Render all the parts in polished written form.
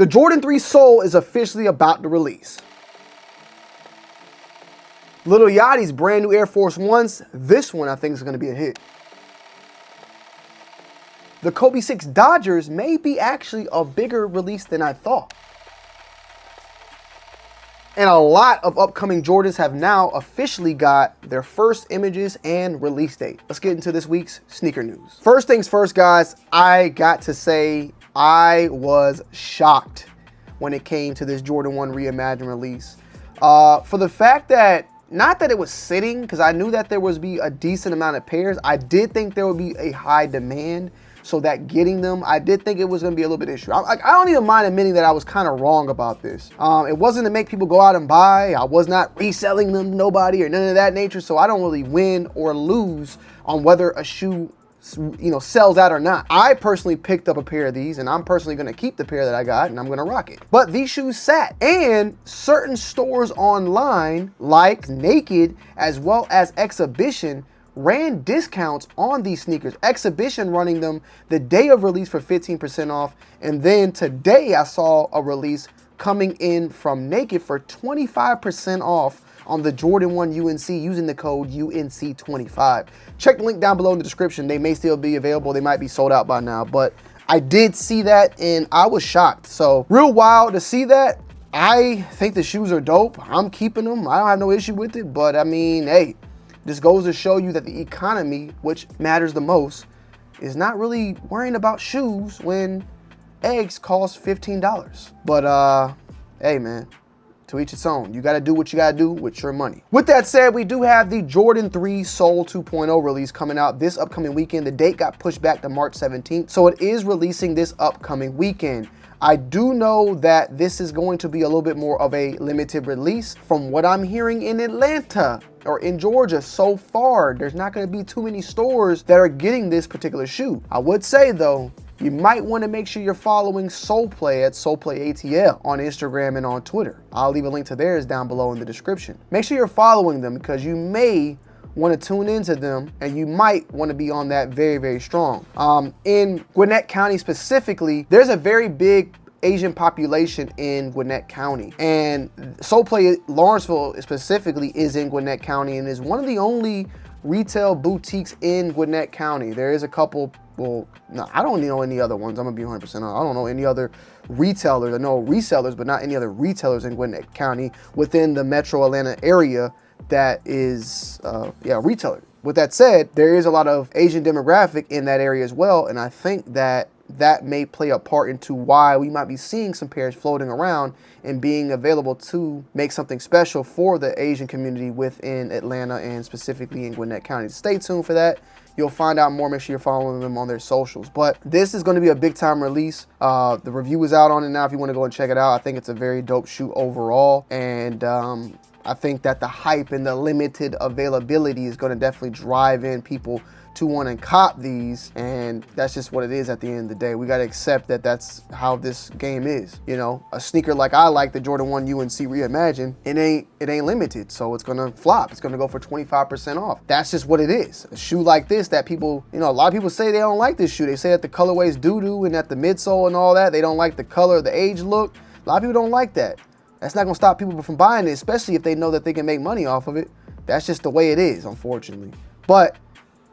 The Jordan 3 Seoul is officially about to release. Little Yachty's brand new Air Force Ones, this one I think is going to be a hit. The Kobe 6 Dodgers may be actually a bigger release than I thought. And a lot of upcoming Jordans have now officially got their first images and release date. Let's get into this week's sneaker news. First things first, guys, I got to say I was shocked when it came to this Jordan 1 Reimagine release. For the fact that, not that it was sitting, because I knew that there was be a decent amount of pairs. I did think there would be a high demand, so that getting them, I did think it was going to be a little bit issue. I don't even mind admitting that I was kind of wrong about this. It wasn't to make people go out and buy. I was not reselling them to nobody or none of that nature, so I don't really win or lose on whether a shoe sells out or not. I personally picked up a pair of these, and I'm personally going to keep the pair that I got, and I'm going to rock it. But these shoes sat, and certain stores online like Naked as well as Exhibition ran discounts on these sneakers. Exhibition running them the day of release for 15% off, and then today I saw a release coming in from Naked for 25% off on the Jordan 1 UNC using the code UNC25. Check the link down below in the description. They may still be available. They might be sold out by now, but I did see that and I was shocked. So real wild to see that. I think the shoes are dope. I'm keeping them. I don't have no issue with it, but I mean, hey, this goes to show you that the economy, which matters the most, is not really worrying about shoes when eggs cost $15. But hey man, to each its own. You got to do what you got to do with your money. With that said, we do have the Jordan 3 Seoul 2.0 release coming out this upcoming weekend. The date got pushed back to March 17th, so it is releasing this upcoming weekend. I do know that this is going to be a little bit more of a limited release. From what I'm hearing in Atlanta or in Georgia so far, there's not going to be too many stores that are getting this particular shoe. I would say though, you might want to make sure you're following Soulplay at SoulplayATL on Instagram and on Twitter. I'll leave a link to theirs down below in the description. Make sure you're following them because you may want to tune into them and you might want to be on that very, very strong. In Gwinnett County specifically, there's a very big Asian population in Gwinnett County, and Soulplay Lawrenceville specifically is in Gwinnett County and is one of the only retail boutiques in Gwinnett County. There is a couple, well, no, I don't know any other ones. I'm gonna be 100% honest. I don't know any other retailers. I know resellers, but not any other retailers in Gwinnett County within the metro Atlanta area that is, retailer. With that said, there is a lot of Asian demographic in that area as well, and I think that may play a part into why we might be seeing some pairs floating around and being available to make something special for the Asian community within Atlanta and specifically in Gwinnett County. Stay tuned for that. You'll find out more. Make sure you're following them on their socials. But this is going to be a big time release. The review is out on it now if you want to go and check it out. I think it's a very dope shoe overall. And I think that the hype and the limited availability is going to definitely drive in people to want to cop these, and that's just what it is at the end of the day. We got to accept that that's how this game is. You know, a sneaker like I like, the Jordan 1 UNC Reimagine, it ain't limited, so it's gonna flop. It's gonna go for 25% off. That's just what it is. A shoe like this that people, a lot of people say they don't like this shoe. They say that the colorway is doo-doo and that the midsole and all that, they don't like the color, the age look. A lot of people don't like that. That's not gonna stop people from buying it, especially if they know that they can make money off of it. That's just the way it is, unfortunately. But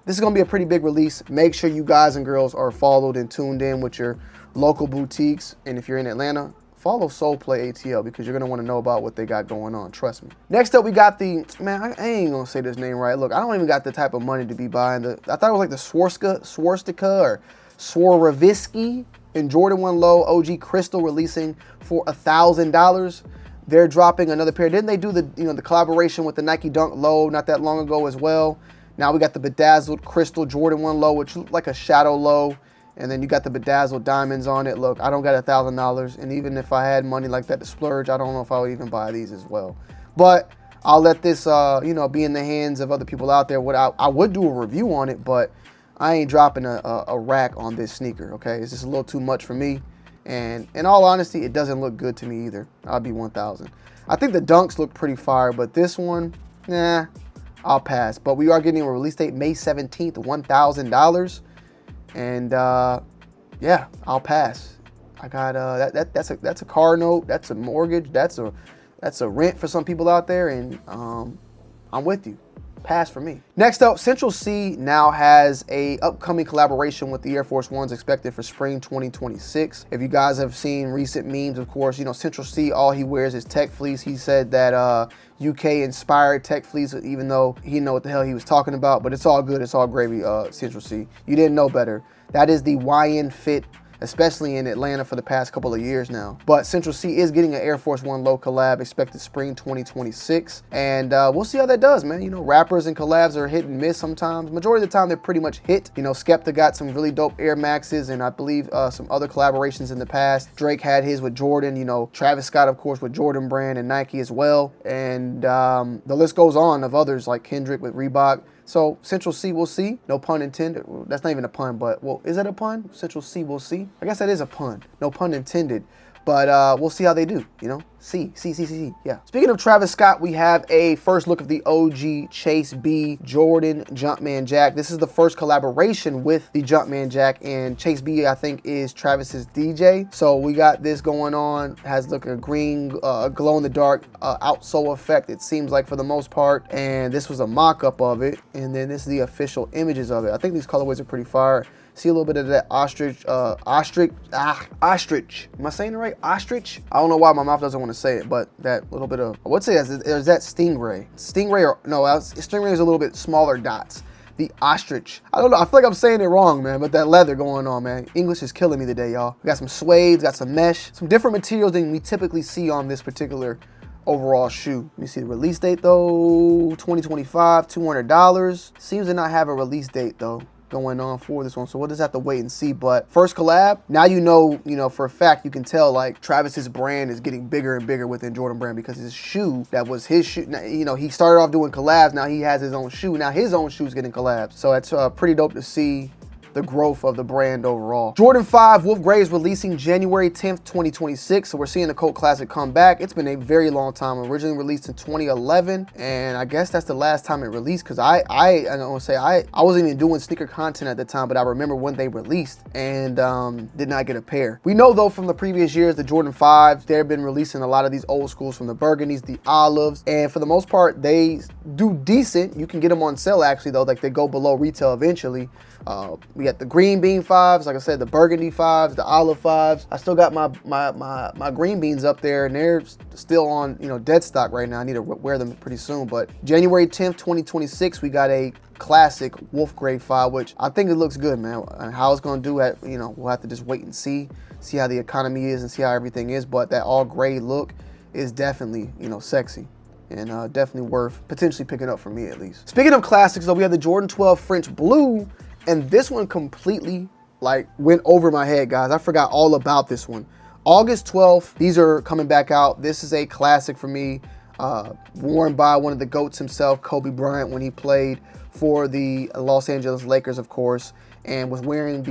this is gonna be a pretty big release. Make sure you guys and girls are followed and tuned in with your local boutiques. And if you're in Atlanta, follow Soulplay ATL because you're gonna wanna know about what they got going on, trust me. Next up, we got the, man, I ain't gonna say this name right. Look, I don't even got the type of money to be buying I thought it was like the Swarovska or Swarovski in Jordan 1 Low OG Crystal releasing for $1,000. They're dropping another pair. Didn't they do the collaboration with the Nike Dunk Low not that long ago as well? Now we got the bedazzled crystal Jordan 1 Low, which looks like a shadow low. And then you got the bedazzled diamonds on it. Look, I don't got $1,000. And even if I had money like that to splurge, I don't know if I would even buy these as well. But I'll let this, be in the hands of other people out there. I would do a review on it, but I ain't dropping a rack on this sneaker, okay? It's just a little too much for me. And in all honesty, it doesn't look good to me either. I'll be 1,000. I think the dunks look pretty fire, but this one, nah. I'll pass. But we are getting a release date May 17th, $1,000. And yeah, I'll pass. I got that's a car note, that's a mortgage, that's a rent for some people out there, and I'm with you. Pass for me. Next up, Central C now has a upcoming collaboration with the Air Force Ones expected for spring 2026. If you guys have seen recent memes, of course, you know, Central C, all he wears is tech fleece. He said that UK inspired tech fleece, even though he didn't know what the hell he was talking about, but it's all good. It's all gravy, Central C. You didn't know better. That is the YN fit, especially in Atlanta for the past couple of years now. But Central C is getting an Air Force One low collab expected spring 2026. And we'll see how that does, man. You know, rappers and collabs are hit and miss sometimes. Majority of the time, they're pretty much hit. You know, Skepta got some really dope Air Maxes, and I believe some other collaborations in the past. Drake had his with Jordan, you know, Travis Scott, of course, with Jordan brand and Nike as well. And the list goes on of others like Kendrick with Reebok. So Central C, we'll see. No pun intended. That's not even a pun, but, well, is that a pun? Central C, we'll see. I guess that is a pun. No pun intended. But we'll see how they do, you know? C, yeah. Speaking of Travis Scott, we have a first look of the OG Chase B Jordan Jumpman Jack. This is the first collaboration with the Jumpman Jack, and Chase B, I think, is Travis's DJ. So we got this going on. Has like a green glow-in-the-dark outsole effect, it seems like, for the most part. And this was a mock-up of it, and then this is the official images of it. I think these colorways are pretty fire. See a little bit of that ostrich. Ostrich. Am I saying it right? Ostrich? I don't know why my mouth doesn't want to say it, but that little bit of, I would say there's that stingray. Stingray, or no, stingray is a little bit smaller dots. The ostrich. I don't know, I feel like I'm saying it wrong, man, but that leather going on, man. English is killing me today, y'all. We got some suede, got some mesh, some different materials than we typically see on this particular overall shoe. Let me see the release date though. 2025, $200. Seems to not have a release date though going on for this one, so we'll just have to wait and see. But first collab, now you know for a fact, you can tell like Travis's brand is getting bigger and bigger within Jordan brand, because his shoe, that was his shoe, you know, he started off doing collabs, now he has his own shoe, now his own shoe's getting collabs. So it's pretty dope to see the growth of the brand overall. Jordan 5 Wolf Grey is releasing January 10th, 2026. So we're seeing the cult classic come back. It's been a very long time. Originally released in 2011, and I guess that's the last time it released, because I want to say I wasn't even doing sneaker content at the time, but I remember when they released and did not get a pair. We know though from the previous years, the Jordan 5s, they've been releasing a lot of these old schools, from the burgundies, the olives, and for the most part they do decent. You can get them on sale actually though, like they go below retail eventually. We got the green bean 5s, like I said, the burgundy 5s, the olive 5s. I still got my green beans up there, and they're still on, you know, dead stock right now. I need to wear them pretty soon. But January 10th, 2026, we got a classic Wolf Grey 5, which I think it looks good, man. And how it's gonna do, you know, we'll have to just wait and see how the economy is and see how everything is. But that all gray look is definitely, you know, sexy. And definitely worth potentially picking up for me at least. Speaking of classics though, we have the Jordan 12 French Blue. And this one completely like went over my head, guys. I forgot all about this one. August 12th, these are coming back out. This is a classic for me, worn by one of the GOATs himself, Kobe Bryant, when he played for the Los Angeles Lakers, of course, and was wearing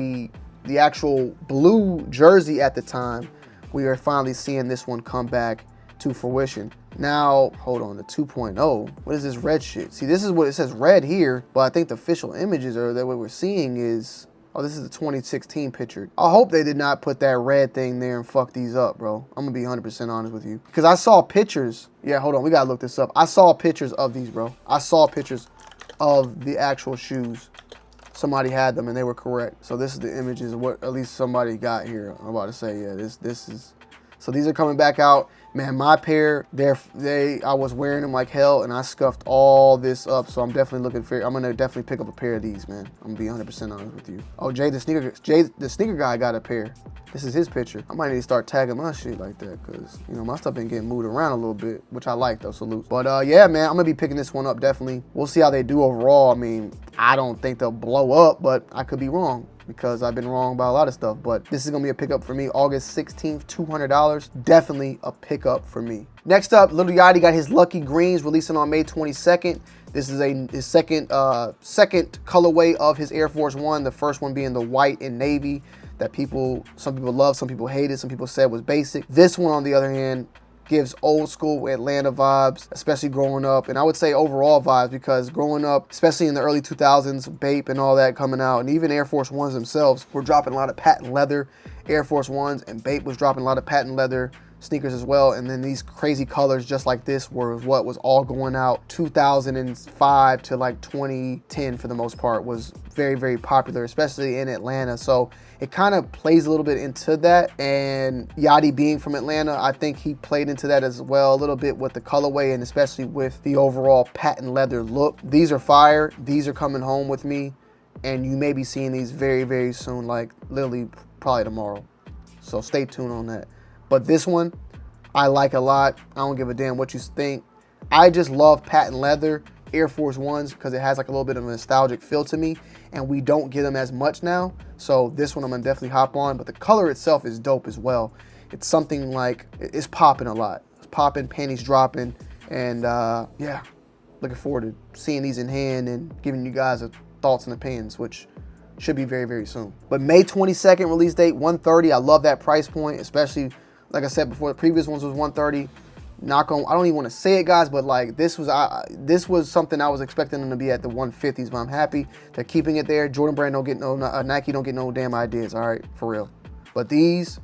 the actual blue jersey at the time. We are finally seeing this one come back to fruition. Now, hold on, the 2.0. What is this red shit? See, this is what it says red here, but I think the official images are that what we're seeing is, oh, this is the 2016 picture. I hope they did not put that red thing there and fuck these up, bro. I'm gonna be 100% honest with you. Because I saw pictures. Yeah, hold on, we gotta look this up. I saw pictures of these, bro. I saw pictures of the actual shoes. Somebody had them and they were correct. So this is the images of what at least somebody got here. I'm about to say, yeah, this is. So these are coming back out. Man, my pair, I was wearing them like hell, and I scuffed all this up. So I'm definitely looking for. I'm gonna definitely pick up a pair of these, man. I'm gonna be 100% honest with you. Oh, Jay the sneaker guy got a pair. This is his picture. I might need to start tagging my shit like that, cause you know my stuff been getting moved around a little bit, which I like though. Salute. But yeah, man, I'm gonna be picking this one up definitely. We'll see how they do overall. I mean, I don't think they'll blow up, but I could be wrong, because I've been wrong about a lot of stuff. But this is gonna be a pickup for me. August 16th, $200. Definitely a pickup for me. Next up, Lil Yachty got his Lucky Greens releasing on May 22nd. This is his second colorway of his Air Force One. The first one being the white and navy that some people love, some people hated, some people said was basic. This one, on the other hand, gives old school Atlanta vibes, especially growing up. And I would say overall vibes, because growing up, especially in the early 2000s, Bape and all that coming out, and even Air Force Ones themselves were dropping a lot of patent leather Air Force Ones, and Bape was dropping a lot of patent leather sneakers as well. And then these crazy colors just like this were what was all going out 2005 to like 2010 for the most part, was very, very popular, especially in Atlanta. So it kind of plays a little bit into that, and Yachty being from Atlanta, I think he played into that as well a little bit with the colorway, and especially with the overall patent leather look. These are fire. These are coming home with me, and you may be seeing these very, very soon, like literally probably tomorrow. So stay tuned on that. But this one, I like a lot. I don't give a damn what you think. I just love patent leather Air Force Ones because it has like a little bit of a nostalgic feel to me, and we don't get them as much now. So this one I'm gonna definitely hop on, but the color itself is dope as well. It's something like, it's popping a lot. It's popping, panties dropping, and yeah, looking forward to seeing these in hand and giving you guys a thoughts and opinions, which should be very, very soon. But May 22nd release date, $130. I love that price point, especially like I said before, the previous ones was $130. Not going, I don't even want to say it, guys, but like this was something I was expecting them to be at the 150s, but I'm happy they're keeping it there. Jordan Brand don't get no, Nike don't get no damn ideas, all right, for real. But these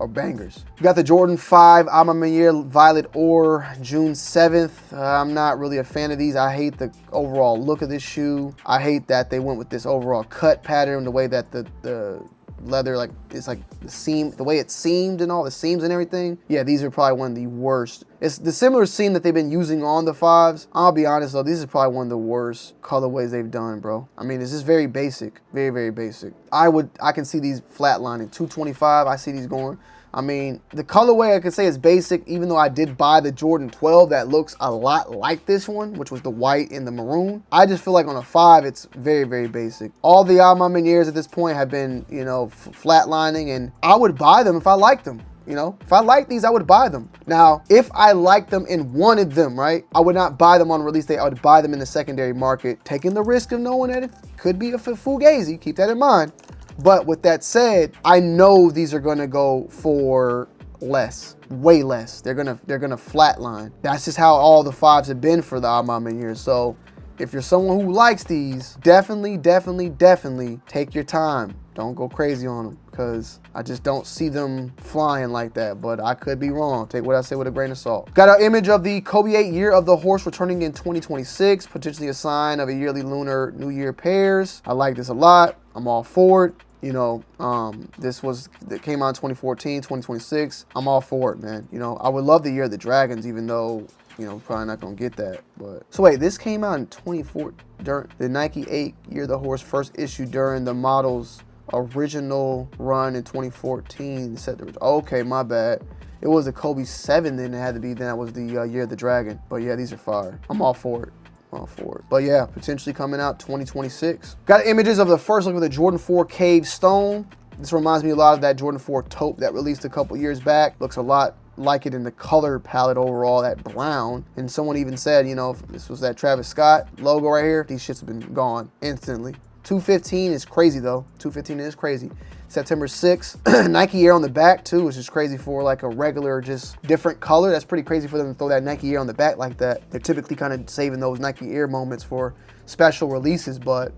are bangers. You got the Jordan 5 Reimagine Violet Ore, June 7th. I'm not really a fan of these. I hate the overall look of this shoe. I hate that they went with this overall cut pattern, the way that the leather, like, it's like the seam, the way it seamed and all the seams and everything. Yeah, these are probably one of the worst. It's the similar seam that they've been using on the 5s. I'll be honest though, these are probably one of the worst colorways they've done, bro. I mean, it's just very basic, very, very basic. I can see these flatlining. 225, I see these going. I mean, the colorway I could say is basic, even though I did buy the Jordan 12 that looks a lot like this one, which was the white and the maroon. I just feel like on a 5, it's very, very basic. All the Reimagines at this point have been, you know, flatlining, and I would buy them if I liked them. You know, if I like these, I would buy them. Now, if I liked them and wanted them, right, I would not buy them on release day. I would buy them in the secondary market, taking the risk of knowing that it could be a fugazi. Keep that in mind. But with that said, I know these are gonna go for less, way less. They're gonna flatline. That's just how all the 5s have been for the Reimagine. So if you're someone who likes these, definitely take your time. Don't go crazy on them, because I just don't see them flying like that, but I could be wrong. Take what I say with a grain of salt. Got our image of the Kobe 8 Year of the Horse returning in 2026, potentially a sign of a yearly Lunar New Year pairs. I like this a lot. I'm all for it. You know, that came out in 2014, 2026. I'm all for it, man. You know, I would love the Year of the Dragons, even though, you know, probably not gonna get that. But so wait, this came out in 2014, during the Nike 8 Year of the Horse first issue during the model's original run in 2014. Okay, my bad. It was the Kobe 7, then it had to be, then that was the Year of the Dragon. But yeah, these are fire. I'm all for it. All for it. But yeah, potentially coming out 2026. Got images of the first look of the Jordan 4 Cave Stone. This reminds me a lot of that Jordan 4 Taupe that released a couple years back. Looks a lot like it in the color palette overall, that brown. And someone even said, you know, if this was that Travis Scott logo right here, these shits have been gone instantly. 215 is crazy though. 215 is crazy. September 6th. Nike Air on the back too, which is crazy for like a regular, just different color. That's pretty crazy for them to throw that Nike Air on the back like that. They're typically kind of saving those Nike Air moments for special releases, but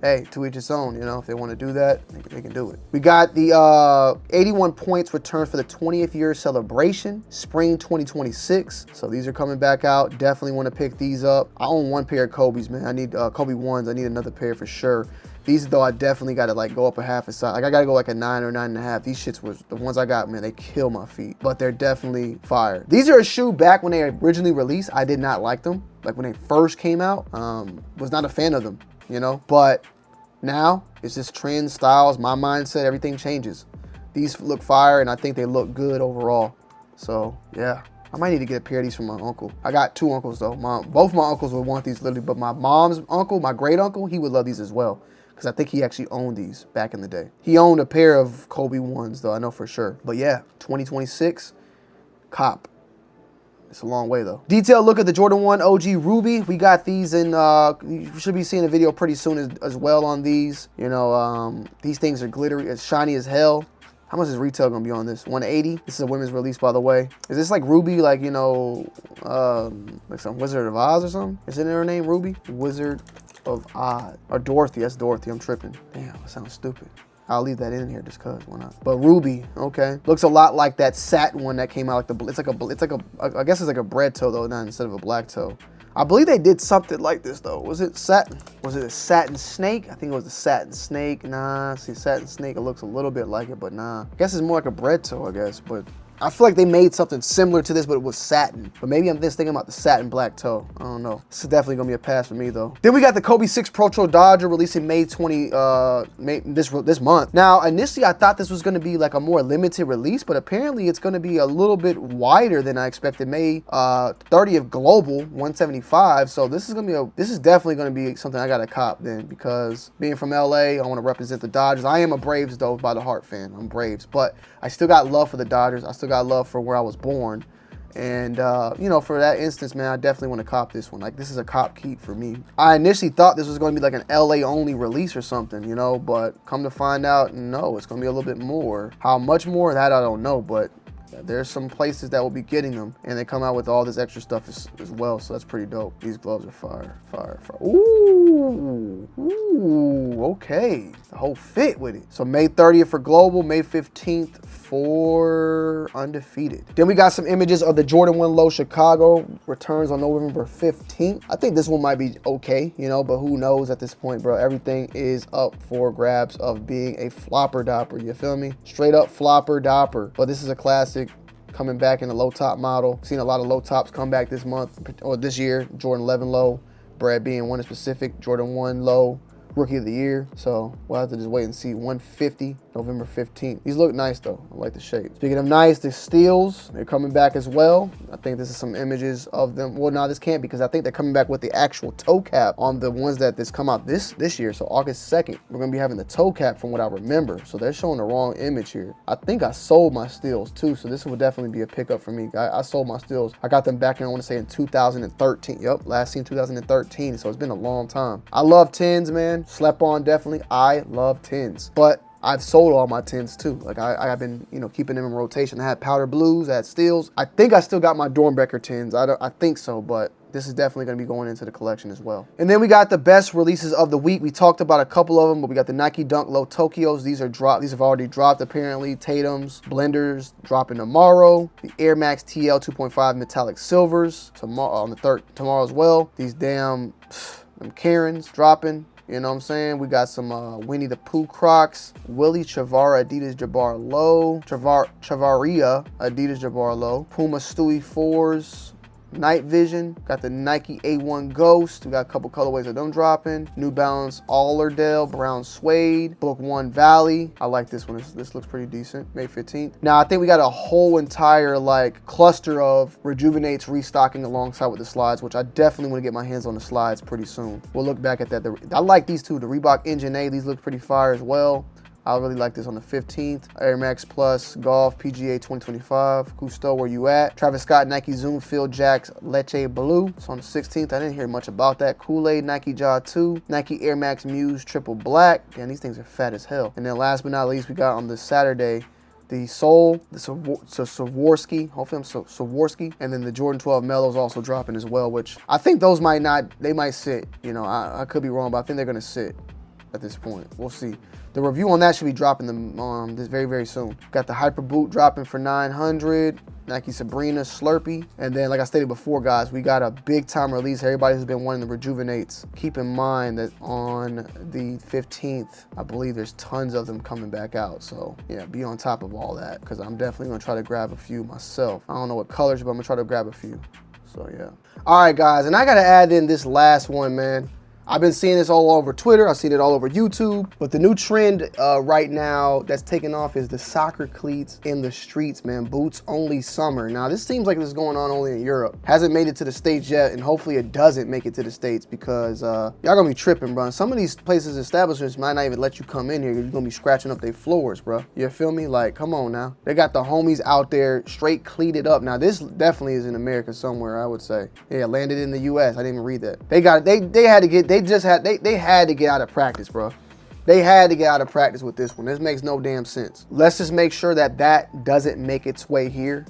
hey, to each its own, you know, if they want to do that, they can do it. We got the 81 points returned for the 20th year celebration, spring 2026. So these are coming back out. Definitely want to pick these up. I own one pair of Kobe's, man. I need Kobe 1s. I need another pair for sure. These though, I definitely got to like go up a half a size. Like I got to go like a 9 or 9.5. These shits was the ones I got, man, they kill my feet, but they're definitely fire. These are a shoe back when they originally released. I did not like them. Like when they first came out, was not a fan of them, you know, but now it's just trends, styles, my mindset, everything changes. These look fire and I think they look good overall. So yeah, I might need to get a pair of these from my uncle. I got 2 uncles though. Both my uncles would want these literally, but my mom's uncle, my great uncle, he would love these as well, because I think he actually owned these back in the day. He owned a pair of Kobe 1s though, I know for sure. But yeah, 2026, cop. It's a long way though. Detailed look at the Jordan 1 OG Ruby. We got these in, you should be seeing a video pretty soon as well on these. You know, these things are glittery, as shiny as hell. How much is retail gonna be on this? 180. This is a women's release, by the way. Is this like Ruby, like, you know, like some Wizard of Oz or something? Is it in her name, Ruby? Wizard of Oz. Or Dorothy, that's Dorothy, I'm tripping. Damn, that sounds stupid. I'll leave that in here just cause, why not? But Ruby, okay. Looks a lot like that satin one that came out, like I guess it's like a bread toe though, not instead of a black toe. I believe they did something like this though. Was it satin? Was it a satin snake? I think it was the satin snake. Nah, see, satin snake, it looks a little bit like it, but nah. I guess it's more like a bread toe, I guess, but I feel like they made something similar to this, but it was satin. But maybe I'm just thinking about the satin black toe. I don't know. This is definitely gonna be a pass for me though. Then we got the Kobe 6 Pro Tro Dodger releasing this month. Now, initially I thought this was gonna be like a more limited release, but apparently it's gonna be a little bit wider than I expected. May 30th global, 175. So this is definitely gonna be something I gotta cop then, because being from LA, I wanna represent the Dodgers. I am a Braves though, by the heart fan. I'm Braves, but I still got love for the Dodgers. I still got love for where I was born. And, you know, for that instance, man, I definitely want to cop this one. Like, this is a cop keep for me. I initially thought this was going to be like an LA only release or something, you know, but come to find out, no, it's going to be a little bit more. How much more, that I don't know, but there's some places that will be getting them, and they come out with all this extra stuff as well, so that's pretty dope. These gloves are fire, fire, fire. Ooh, okay. The whole fit with it. So May 30th for global, May 15th for undefeated. Then we got some images of the Jordan 1 Low Chicago, returns on November 15th. I think this one might be okay, you know, but who knows at this point, bro. Everything is up for grabs of being a flopper dopper, you feel me? Straight up flopper dopper. But this is a classic. Coming back in the low top model. Seen a lot of low tops come back this month or this year. Jordan 11 low, Brad being one in specific. Jordan 1 low, rookie of the year. So we'll have to just wait and see. 150, November 15th. These look nice though. I like the shape. Speaking of nice, the steels, they're coming back as well. I think this is some images of them. Well, no, this can't, because I think they're coming back with the actual toe cap on the ones that come out this year. So August 2nd, we're gonna be having the toe cap from what I remember. So they're showing the wrong image here. I think I sold my steels too, so this will definitely be a pickup for me. I sold my steels. I got them back in, I wanna say in 2013. Yep, last seen 2013, so it's been a long time. I love 10s, man. Slept on, definitely. I love 10s, but I've sold all my 10s too. Like I've been, you know, keeping them in rotation. I had powder blues, I had steels. I think I still got my Dornbecker 10s. I think so, but this is definitely going to be going into the collection as well. And then we got the best releases of the week. We talked about a couple of them, but we got the Nike Dunk Low Tokyos. These are dropped. These have already dropped apparently. Tatum's Blenders dropping tomorrow. The Air Max TL 2.5 metallic silvers tomorrow as well. These damn them Karens dropping. You know what I'm saying? We got some Winnie the Pooh Crocs, Willie Chavara Adidas Jabbar Low, Chavaria Adidas Jabbar Low, Puma Stewie 4s, Night Vision, got the Nike A1 Ghost. We got a couple colorways of them dropping. New Balance Allerdale Brown Suede, Book 1 Valley. I like this one. This looks pretty decent. May 15th. Now I think we got a whole entire like cluster of Rejuvenates restocking alongside with the slides, which I definitely want to get my hands on the slides pretty soon. We'll look back at that. I like these two. The Reebok Engine A. These look pretty fire as well. I really like this on the 15th. Air Max Plus Golf PGA 2025. Cousteau, where you at? Travis Scott Nike Zoom Field Jacks Leche Blue. It's on the 16th. I didn't hear much about that. Kool-Aid Nike Jaw 2. Nike Air Max Muse Triple Black. Damn, these things are fat as hell. And then last but not least, we got on this Saturday the Seoul, the Swarovski, hopefully I'm Swarovski, and then the Jordan 12 Mellows also dropping as well, which I think those might sit. You know, I could be wrong, but I think they're gonna sit at this point. We'll see. The review on that should be dropping this very, very soon. Got the Hyper Boot dropping for $900. Nike Sabrina Slurpee. And then, like I stated before, guys, we got a big time release. Everybody who's been wanting the Rejuvenates, keep in mind that on the 15th, I believe there's tons of them coming back out. So yeah, be on top of all that, because I'm definitely gonna try to grab a few myself. I don't know what colors, but I'm gonna try to grab a few. So yeah. All right, guys, and I gotta add in this last one, man. I've been seeing this all over Twitter. I've seen it all over YouTube. But the new trend right now that's taking off is the soccer cleats in the streets, man. Boots only summer. Now, this seems like this is going on only in Europe. Hasn't made it to the States yet, and hopefully it doesn't make it to the States, because y'all gonna be tripping, bro. Some of these places, establishments might not even let you come in here. You're gonna be scratching up their floors, bro. You feel me? Like, come on now. They got the homies out there straight cleated up. Now, this definitely is in America somewhere, I would say. Yeah, landed in the US. I didn't even read that. They had to get out of practice, bro. They had to get out of practice with this one. This makes no damn sense. Let's just make sure that that doesn't make its way here.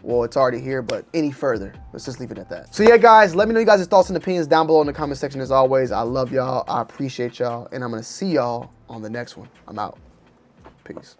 Well, it's already here, but any further. Let's just leave it at that. So yeah, guys, let me know you guys' thoughts and opinions down below in the comment section as always. I love y'all. I appreciate y'all. And I'm going to see y'all on the next one. I'm out. Peace.